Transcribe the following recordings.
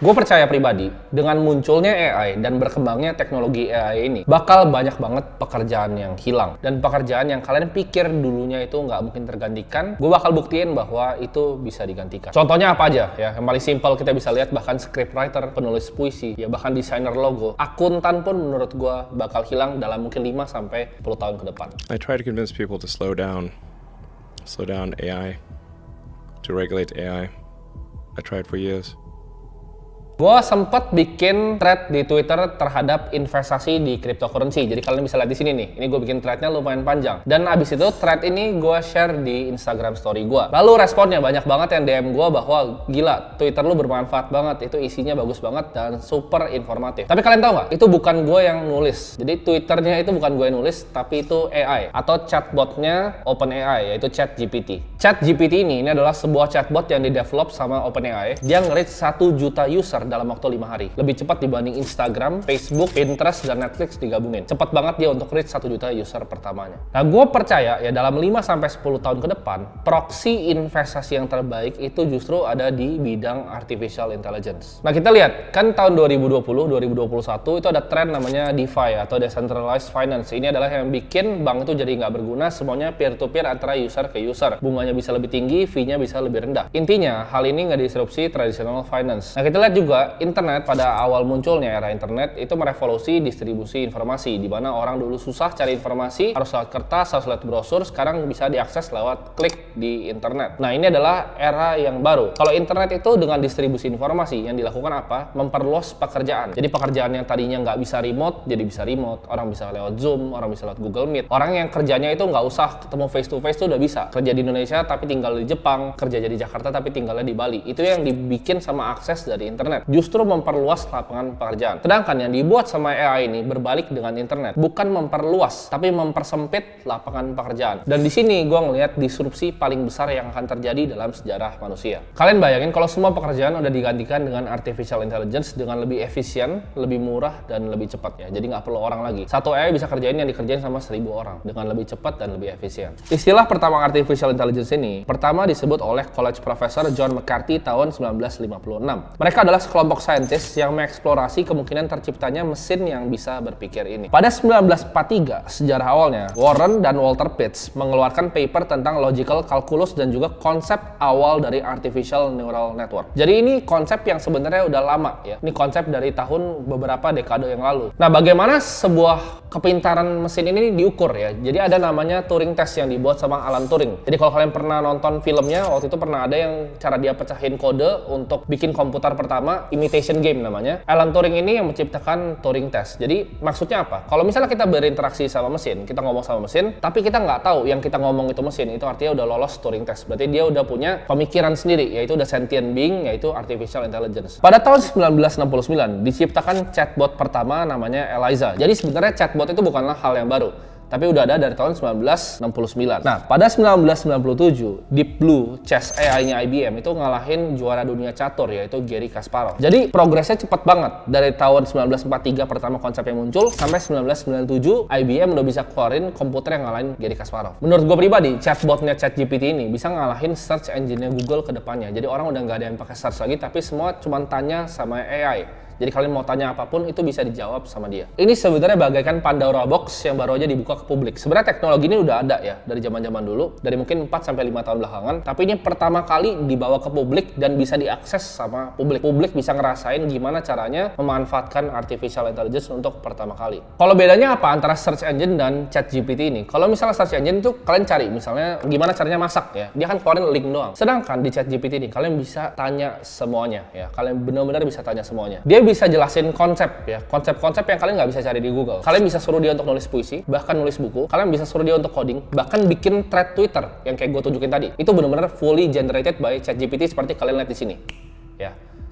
Gue percaya pribadi, dengan munculnya AI dan berkembangnya teknologi AI ini, bakal banyak banget pekerjaan yang hilang. Dan pekerjaan yang kalian pikir dulunya itu nggak mungkin tergantikan, gue bakal buktiin bahwa itu bisa digantikan. Contohnya apa aja ya? Yang paling simpel kita bisa lihat, bahkan scriptwriter, penulis puisi, ya bahkan desainer logo, akuntan pun menurut gue bakal hilang dalam mungkin 5-10 tahun ke depan. I try to convince people to slow down AI, to regulate AI. I tried for years. Gue sempat bikin thread di Twitter terhadap investasi di cryptocurrency. Jadi kalian bisa lihat di sini nih. Ini gue bikin threadnya lumayan panjang. Dan abis itu thread ini gue share di Instagram story gue. Lalu responnya banyak banget yang DM gue bahwa gila, Twitter lu bermanfaat banget. Itu isinya bagus banget dan super informatif. Tapi kalian tahu nggak? Itu bukan gue yang nulis. Jadi Twitternya itu bukan gue yang nulis, tapi itu AI atau chatbotnya OpenAI, yaitu ChatGPT. ChatGPT ini adalah sebuah chatbot yang di-develop sama OpenAI. Dia nge-reach 1 juta user dalam waktu 5 hari. Lebih cepat dibanding Instagram, Facebook, Pinterest, dan Netflix digabungin. Cepat banget dia untuk reach 1 juta user pertamanya. Nah, gue percaya ya dalam 5-10 tahun ke depan, proxy investasi yang terbaik itu justru ada di bidang artificial intelligence. Nah, kita lihat, kan tahun 2020-2021 itu ada tren namanya DeFi atau Decentralized Finance. Ini adalah yang bikin bank itu jadi nggak berguna, semuanya peer-to-peer antara user ke user. Bunganya bisa lebih tinggi, fee-nya bisa lebih rendah. Intinya, hal ini nggak disrupsi traditional finance. Nah, kita lihat juga internet pada awal munculnya era internet itu merevolusi distribusi informasi, di mana orang dulu susah cari informasi, harus lewat kertas, harus lewat brosur, sekarang bisa diakses lewat klik di internet. Nah, ini adalah era yang baru. Kalau internet itu dengan distribusi informasi yang dilakukan apa? Memperluas pekerjaan. Jadi pekerjaan yang tadinya nggak bisa remote, jadi bisa remote. Orang bisa lewat Zoom, orang bisa lewat Google Meet. Orang yang kerjanya itu nggak usah ketemu face to face itu udah bisa. Kerja di Indonesia tapi tinggal di Jepang, kerja di Jakarta tapi tinggalnya di Bali. Itu yang dibikin sama akses dari internet. Justru memperluas lapangan pekerjaan. Sedangkan yang dibuat sama AI ini berbalik dengan internet. Bukan memperluas, tapi mempersempit lapangan pekerjaan. Dan di sini gue ngelihat disrupsi paling besar yang akan terjadi dalam sejarah manusia. Kalian bayangin kalau semua pekerjaan udah digantikan dengan artificial intelligence dengan lebih efisien, lebih murah, dan lebih cepat ya. Jadi nggak perlu orang lagi. Satu AI bisa kerjain yang dikerjain sama 1000 orang dengan lebih cepat dan lebih efisien. Istilah pertama artificial intelligence ini pertama disebut oleh college professor John McCarthy tahun 1956. Mereka adalah sekelompok saintis yang mengeksplorasi kemungkinan terciptanya mesin yang bisa berpikir ini. Pada 1943, sejarah awalnya, Warren dan Walter Pitts mengeluarkan paper tentang logical calculus dan juga konsep awal dari artificial neural network. Jadi ini konsep yang sebenarnya udah lama ya. Ini konsep dari tahun beberapa dekade yang lalu. Nah, bagaimana sebuah kepintaran mesin ini diukur ya? Jadi ada namanya Turing test yang dibuat sama Alan Turing. Jadi kalau kalian pernah nonton filmnya, waktu itu pernah ada yang cara dia pecahin kode untuk bikin komputer pertama, imitation game namanya. Alan Turing ini yang menciptakan Turing test. Jadi maksudnya apa? Kalau misalnya kita berinteraksi sama mesin, kita ngomong sama mesin, tapi kita nggak tahu yang kita ngomong itu mesin, itu artinya udah lolos Turing test. Berarti dia udah punya pemikiran sendiri, yaitu udah sentient being, yaitu artificial intelligence. Pada tahun 1969 diciptakan chatbot pertama namanya Eliza. Jadi sebenarnya chatbot itu bukanlah hal yang baru, tapi udah ada dari tahun 1969. Nah, pada 1997, Deep Blue Chess AI-nya IBM itu ngalahin juara dunia catur, yaitu Garry Kasparov. Jadi, progresnya cepat banget. Dari tahun 1943 pertama konsepnya muncul, sampai 1997, IBM udah bisa keluarin komputer yang ngalahin Garry Kasparov. Menurut gue pribadi, chatbotnya ChatGPT ini bisa ngalahin search engine-nya Google ke depannya. Jadi, orang udah nggak ada yang pakai search lagi, tapi semua cuma tanya sama AI. Jadi kalian mau tanya apapun itu bisa dijawab sama dia. Ini sebenarnya bagaikan Pandora Box yang baru aja dibuka ke publik. Sebenarnya teknologi ini udah ada ya dari zaman-zaman dulu, dari mungkin 4-5 tahun belakangan, tapi ini pertama kali dibawa ke publik dan bisa diakses sama publik. Publik bisa ngerasain gimana caranya memanfaatkan artificial intelligence untuk pertama kali. Kalau bedanya apa antara search engine dan ChatGPT ini? Kalau misalnya search engine itu kalian cari misalnya gimana caranya masak ya, dia kan keluarin link doang. Sedangkan di ChatGPT ini kalian bisa tanya semuanya ya, kalian benar-benar bisa tanya semuanya. Dia bisa jelasin konsep ya, konsep-konsep yang kalian nggak bisa cari di Google. Kalian bisa suruh dia untuk nulis puisi, bahkan nulis buku. Kalian bisa suruh dia untuk coding, bahkan bikin thread Twitter yang kayak gue tunjukin tadi. Itu benar-benar fully generated by ChatGPT seperti kalian lihat di sini. Ya.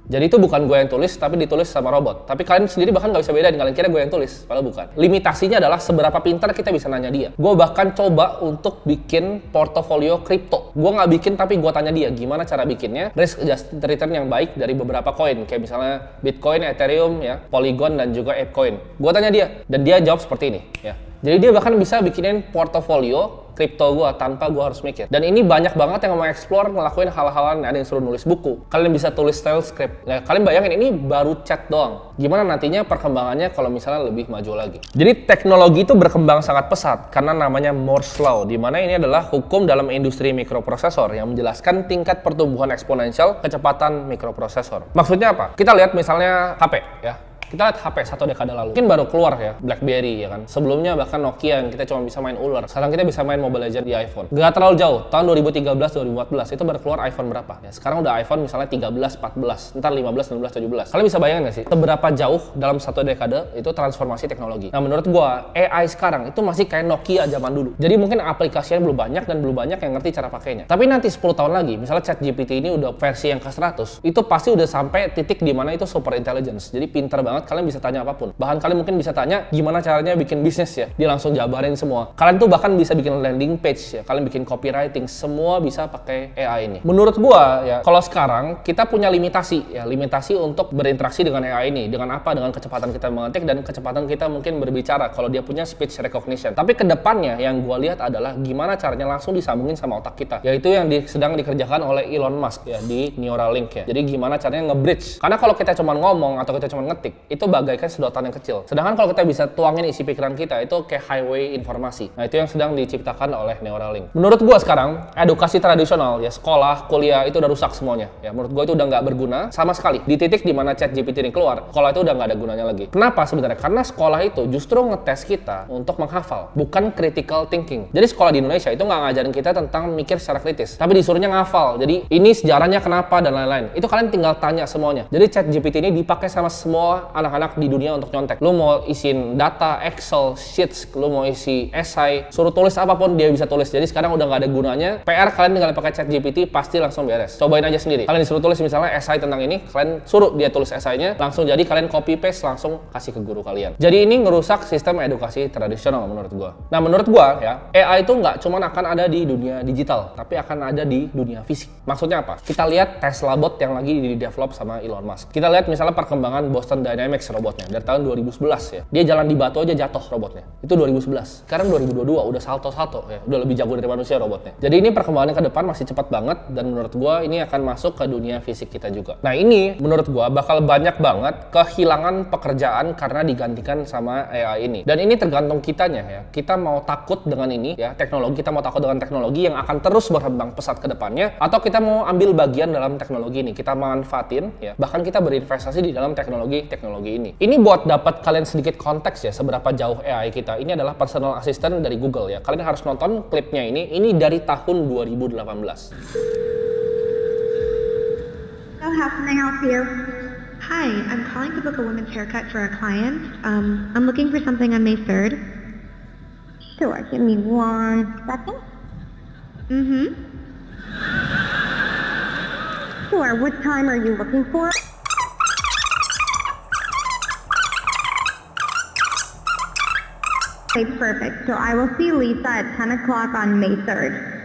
Jadi itu bukan gue yang tulis, tapi ditulis sama robot. Tapi kalian sendiri bahkan nggak bisa bedain, kalian kira gue yang tulis, padahal bukan. Limitasinya adalah seberapa pintar kita bisa nanya dia. Gue bahkan coba untuk bikin portofolio kripto. Gue nggak bikin, tapi gue tanya dia gimana cara bikinnya, risk adjusted return yang baik dari beberapa koin, kayak misalnya Bitcoin, Ethereum, ya, Polygon, dan juga ApeCoin. Gue tanya dia, dan dia jawab seperti ini. Ya. Jadi dia bahkan bisa bikinin portofolio kripto gue tanpa gue harus mikir. Dan ini banyak banget yang mau explore ngelakuin hal-hal, ada yang suruh nulis buku. Kalian bisa tulis style script. Nah, kalian bayangin ini baru chat doang. Gimana nantinya perkembangannya kalau misalnya lebih maju lagi. Jadi teknologi itu berkembang sangat pesat karena namanya Moore's Law, di mana ini adalah hukum dalam industri mikroprosesor yang menjelaskan tingkat pertumbuhan eksponensial kecepatan mikroprosesor. Maksudnya apa? Kita lihat misalnya HP ya. Kita lihat HP satu dekade lalu, mungkin baru keluar ya, BlackBerry ya kan. Sebelumnya bahkan Nokia yang kita cuma bisa main ular. Sekarang kita bisa main Mobile Legends di iPhone. Gak terlalu jauh, tahun 2013-2014 itu baru keluar iPhone berapa? Ya, sekarang udah iPhone misalnya 13, 14, ntar 15, 16, 17. Kalian bisa bayangin gak sih, seberapa jauh dalam satu dekade itu transformasi teknologi. Nah menurut gua, AI sekarang itu masih kayak Nokia zaman dulu. Jadi mungkin aplikasinya belum banyak dan belum banyak yang ngerti cara pakainya. Tapi nanti 10 tahun lagi, misalnya ChatGPT ini udah versi yang ke-100, itu pasti udah sampai titik di mana itu super intelligence. Jadi pintar banget. Kalian bisa tanya apapun. Bahkan kalian mungkin bisa tanya gimana caranya bikin bisnis ya. Dia langsung jabarin semua. Kalian tuh bahkan bisa bikin landing page ya. Kalian bikin copywriting. Semua bisa pakai AI ini. Menurut gua ya, kalau sekarang kita punya limitasi ya. Limitasi untuk berinteraksi dengan AI ini. Dengan apa? Dengan kecepatan kita mengetik dan kecepatan kita mungkin berbicara. Kalau dia punya speech recognition. Tapi kedepannya yang gua lihat adalah gimana caranya langsung disambungin sama otak kita. Yaitu yang sedang dikerjakan oleh Elon Musk ya di Neuralink ya. Jadi gimana caranya nge-bridge. Karena kalau kita cuma ngomong atau kita cuma ngetik, itu bagaikan sedotan yang kecil. Sedangkan kalau kita bisa tuangin isi pikiran kita, itu kayak highway informasi. Nah, itu yang sedang diciptakan oleh Neuralink. Menurut gua sekarang, edukasi tradisional ya, sekolah, kuliah itu udah rusak semuanya. Ya, menurut gua itu udah nggak berguna sama sekali. Di titik di mana ChatGPT ini keluar, sekolah itu udah nggak ada gunanya lagi. Kenapa sebenarnya? Karena sekolah itu justru ngetes kita untuk menghafal, bukan critical thinking. Jadi sekolah di Indonesia itu nggak ngajarin kita tentang mikir secara kritis, tapi disuruhnya ngafal. Jadi ini sejarahnya kenapa dan lain-lain. Itu kalian tinggal tanya semuanya. Jadi ChatGPT ini dipakai sama semua anak-anak di dunia untuk nyontek. Lu mau isiin data, Excel, Sheets, lu mau isi esai, suruh tulis apapun dia bisa tulis. Jadi sekarang udah nggak ada gunanya. PR kalian tinggal pakai ChatGPT pasti langsung beres. Cobain aja sendiri. Kalian disuruh tulis misalnya esai tentang ini, kalian suruh dia tulis esainya, langsung jadi kalian copy paste langsung kasih ke guru kalian. Jadi ini ngerusak sistem edukasi tradisional menurut gua. Nah menurut gua ya, AI itu nggak cuma akan ada di dunia digital, tapi akan ada di dunia fisik. Maksudnya apa? Kita lihat Tesla bot yang lagi di-develop sama Elon Musk. Kita lihat misalnya perkembangan Boston Dynamics robotnya dari tahun 2011 ya. Dia jalan di batu aja jatuh robotnya. Itu 2011. Sekarang 2022 udah salto-salto ya. Udah lebih jago dari manusia robotnya. Jadi ini perkembangannya ke depan masih cepat banget dan menurut gua ini akan masuk ke dunia fisik kita juga. Nah, ini menurut gua bakal banyak banget kehilangan pekerjaan karena digantikan sama AI ini. Dan ini tergantung kitanya ya. Kita mau takut dengan ini ya, teknologi, kita mau takut dengan teknologi yang akan terus berkembang pesat ke depannya atau kita mau ambil bagian dalam teknologi ini. Kita manfaatin ya. Bahkan kita berinvestasi di dalam teknologi ini. Ini buat dapat kalian sedikit konteks ya seberapa jauh AI kita. Ini adalah personal assistant dari Google ya. Kalian harus nonton klipnya ini. Ini dari tahun 2018. So how can I help you? Hi, I'm calling to book a women's haircut for a client. I'm looking for something on May 3rd. Sure, give me 1 second. Sure, what time are you looking for? Okay, perfect. So I will see Lisa at 10 o'clock on May 3rd.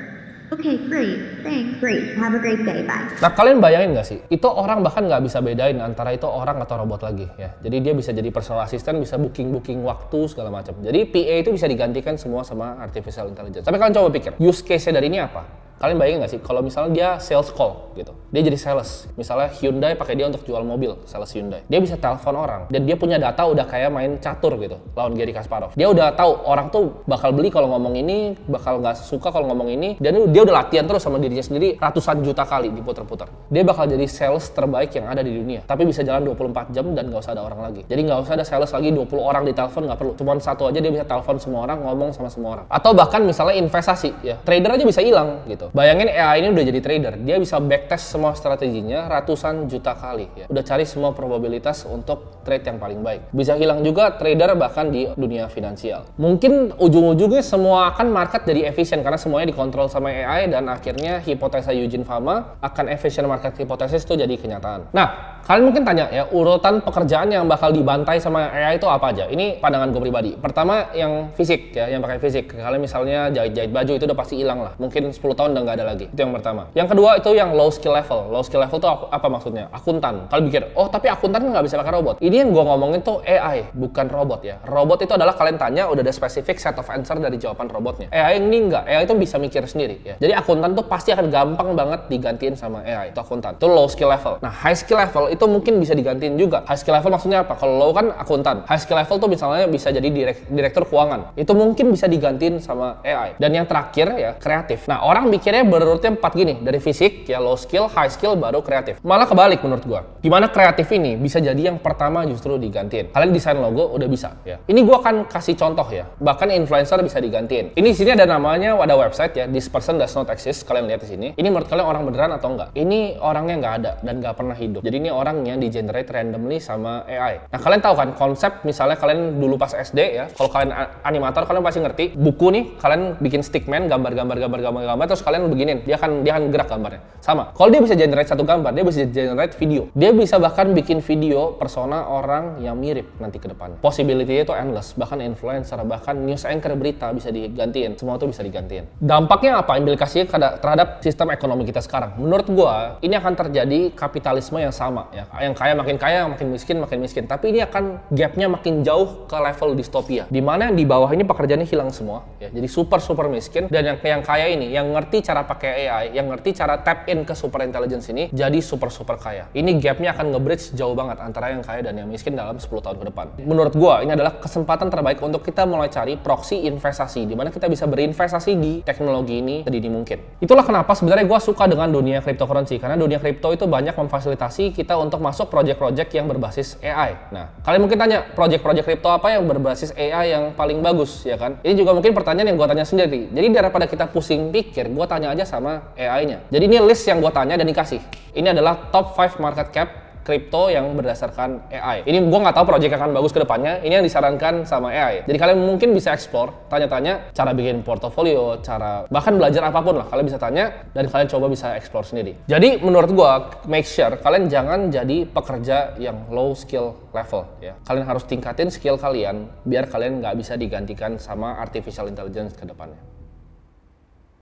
Okay, great. Thanks. Great. Have a great day. Bye. Nah, kalian bayangin nggak sih? Itu orang bahkan nggak bisa bedain antara itu orang atau robot lagi ya. Jadi dia bisa jadi personal assistant, bisa booking waktu segala macam. Jadi PA itu bisa digantikan semua sama artificial intelligence. Tapi kalian coba pikir, use case-nya dari ini apa? Kalian bayangin nggak sih kalau misalnya dia sales call gitu, dia jadi sales, misalnya Hyundai pakai dia untuk jual mobil, sales Hyundai, dia bisa telepon orang dan dia punya data udah kayak main catur gitu lawan Garry Kasparov. Dia udah tahu orang tuh bakal beli kalau ngomong ini, bakal nggak suka kalau ngomong ini, dan dia udah latihan terus sama dirinya sendiri ratusan juta kali diputer-puter. Dia bakal jadi sales terbaik yang ada di dunia, tapi bisa jalan 24 jam dan nggak usah ada orang lagi. Jadi nggak usah ada sales lagi 20 orang di telepon, nggak perlu, cuma satu aja dia bisa telepon semua orang, ngomong sama semua orang. Atau bahkan misalnya investasi ya, trader aja bisa hilang gitu. Bayangin AI ini udah jadi trader, dia bisa backtest semua strateginya ratusan juta kali ya. Udah cari semua probabilitas untuk trade yang paling baik. Bisa hilang juga trader bahkan di dunia finansial. Mungkin ujung-ujungnya semua akan market jadi efisien karena semuanya dikontrol sama AI dan akhirnya hipotesa Eugene Fama akan efficient market hypothesis itu jadi kenyataan. Nah, kalian mungkin tanya ya, urutan pekerjaan yang bakal dibantai sama AI itu apa aja? Ini pandangan gue pribadi. Pertama yang fisik ya, yang pakai fisik. Kalian misalnya jahit-jahit baju itu udah pasti hilang lah. Mungkin 10 tahun udah nggak ada lagi. Itu yang pertama. Yang kedua itu yang low skill level. Low skill level tuh apa maksudnya? Akuntan. Kalian pikir, oh tapi akuntan nggak bisa pakai robot. Ini yang gue ngomongin tuh AI, bukan robot ya. Robot itu adalah kalian tanya, udah ada specific set of answer dari jawaban robotnya. AI ini enggak. AI itu bisa mikir sendiri ya. Jadi akuntan tuh pasti akan gampang banget digantiin sama AI. Itu akuntan. Itu low skill level. Nah, high skill level itu mungkin bisa digantiin juga. High skill level maksudnya apa? Kalau low kan akuntan. High skill level tuh misalnya bisa jadi direktur keuangan. Itu mungkin bisa digantiin sama AI. Dan yang terakhir ya, kreatif. Nah, orang mikirnya berurutnya 4 gini. Dari fisik, ya low skill, high skill, baru kreatif. Malah kebalik menurut gua. Dimana kreatif ini bisa jadi yang pertama justru digantiin. Kalian desain logo udah bisa ya. Ini gua akan kasih contoh ya. Bahkan influencer bisa digantiin. Ini di sini ada namanya, ada website ya. This person does not exist. Kalian lihat di sini. Ini menurut kalian orang beneran atau enggak? Ini orangnya nggak ada dan nggak pernah hidup. Jadi ini orangnya di-generate randomly sama AI. Nah, kalian tahu kan konsep misalnya kalian dulu pas SD ya. Kalau kalian animator kalian pasti ngerti. Buku nih kalian bikin stickman gambar terus kalian beginin. Dia akan gerak gambarnya. Sama. Kalau dia bisa generate satu gambar, dia bisa generate video. Dia bisa bahkan bikin video persona orang yang mirip nanti ke depannya. Possibility-nya itu endless. Bahkan influencer, bahkan news anchor berita bisa digantiin. Semua itu bisa digantiin. Dampaknya apa? Implikasinya terhadap sistem ekonomi kita sekarang. Menurut gua, ini akan terjadi kapitalisme yang sama ya. Yang kaya, makin miskin. Tapi ini akan gapnya makin jauh ke level distopia. Dimana yang di bawah ini pekerjaannya hilang semua ya. Jadi super miskin, dan yang kaya ini yang ngerti cara pakai AI, yang ngerti cara tap in ke super intelligence ini jadi super kaya. Ini gapnya akan nge-bridge jauh banget antara yang kaya dan yang miskin dalam 10 tahun ke depan. Menurut gua ini adalah kesempatan terbaik untuk kita mulai cari proxy investasi di mana kita bisa berinvestasi di teknologi ini sedini mungkin. Itulah kenapa sebenarnya gua suka dengan dunia cryptocurrency, karena dunia kripto itu banyak memfasilitasi kita untuk masuk project-project yang berbasis AI. Nah, kalian mungkin tanya, project-project kripto apa yang berbasis AI yang paling bagus ya kan? Ini juga mungkin pertanyaan yang gua tanya sendiri. Jadi daripada kita pusing pikir, gua tanya aja sama AI-nya. Jadi ini list yang gua tanya dan dikasih. Ini adalah top 5 market cap kripto yang berdasarkan AI. Ini gue nggak tahu project akan bagus ke depannya. Ini yang disarankan sama AI. Jadi kalian mungkin bisa explore, tanya-tanya cara bikin portofolio, cara bahkan belajar apapun lah. Kalian bisa tanya dan kalian coba bisa explore sendiri. Jadi menurut gue, make sure kalian jangan jadi pekerja yang low skill level ya. Kalian harus tingkatin skill kalian biar kalian nggak bisa digantikan sama artificial intelligence ke depannya.